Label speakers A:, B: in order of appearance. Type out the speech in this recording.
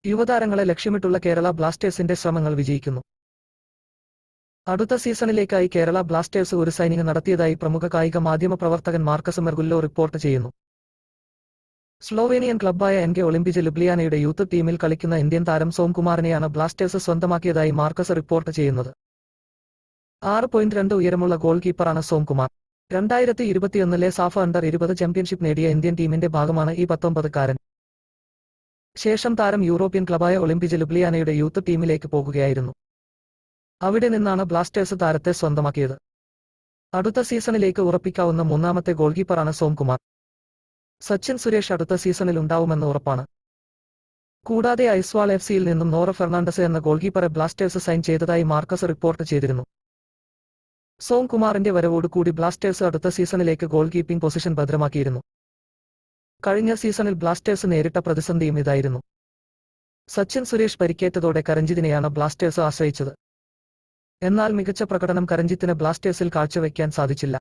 A: യുവതാരങ്ങളെ ലക്ഷ്യമിട്ടുള്ള കേരള ബ്ലാസ്റ്റേഴ്സിന്റെ ശ്രമങ്ങൾ വിജയിക്കുന്നു. അടുത്ത സീസണിലേക്കായി കേരള ബ്ലാസ്റ്റേഴ്സ് ഒരു സൈനിങ് നടത്തിയതായി പ്രമുഖ കായിക മാധ്യമ പ്രവർത്തകൻ മാർക്കസ് മെർഗുല്ലോ റിപ്പോർട്ട് ചെയ്യുന്നു. സ്ലോവേനിയൻ ക്ലബ്ബായ എൻകെ ഒളിമ്പിജ് ലുബ്ലിയാനയുടെ യൂത്ത് ടീമിൽ കളിക്കുന്ന ഇന്ത്യൻ താരം സോംകുമാറിനെയാണ് ബ്ലാസ്റ്റേഴ്സ് സ്വന്തമാക്കിയതായി മാർക്കസ് റിപ്പോർട്ട് ചെയ്യുന്നത്. 6.2 ഉയരമുള്ള ഗോൾ കീപ്പറാണ് സോംകുമാർ. 2021 സാഫ് അണ്ടർ-20 ചാമ്പ്യൻഷിപ്പ് നേടിയ ഇന്ത്യൻ ടീമിന്റെ ഭാഗമാണ് ഈ 19-കാരൻ. ശേഷം താരം യൂറോപ്യൻ ക്ലബ്ബായ ഒളിമ്പിജ് ലുബ്ലിയാനയുടെ യൂത്ത് ടീമിലേക്ക് പോകുകയായിരുന്നു. അവിടെ നിന്നാണ് ബ്ലാസ്റ്റേഴ്സ് താരത്തെ സ്വന്തമാക്കിയത്. അടുത്ത സീസണിലേക്ക് ഉറപ്പിക്കാവുന്ന മൂന്നാമത്തെ ഗോൾകീപ്പറാണ് സോംകുമാർ. സച്ചിൻ സുരേഷ് അടുത്ത സീസണിൽ ഉണ്ടാവുമെന്ന് ഉറപ്പാണ്. കൂടാതെ ഐസ്വാൾ എഫ്സിയിൽ നിന്നും നോറ ഫെർണാണ്ടസ് എന്ന ഗോൾകീപ്പറെ ബ്ലാസ്റ്റേഴ്സ് സൈൻ ചെയ്തതായി മാർക്കസ് റിപ്പോർട്ട് ചെയ്തിരുന്നു. സോംകുമാറിന്റെ വരവോടുകൂടി ബ്ലാസ്റ്റേഴ്സ് അടുത്ത സീസണിലേക്ക് ഗോൾ കീപ്പിംഗ് പൊസിഷൻ ഭദ്രമാക്കിയിരുന്നു. കഴിഞ്ഞ സീസണിൽ ബ്ലാസ്റ്റേഴ്സ് നേരിട്ട പ്രതിസന്ധിയും ഇതായിരുന്നു. സച്ചിൻ സുരേഷ് പരിക്കേറ്റതോടെ കരഞ്ജിത്തിനെയാണ് ബ്ലാസ്റ്റേഴ്സ് ആശ്രയിച്ചത്. എന്നാൽ മികച്ച പ്രകടനം കരഞ്ജിത്തിന് ബ്ലാസ്റ്റേഴ്സിൽ കാഴ്ചവെക്കാൻ സാധിച്ചില്ല.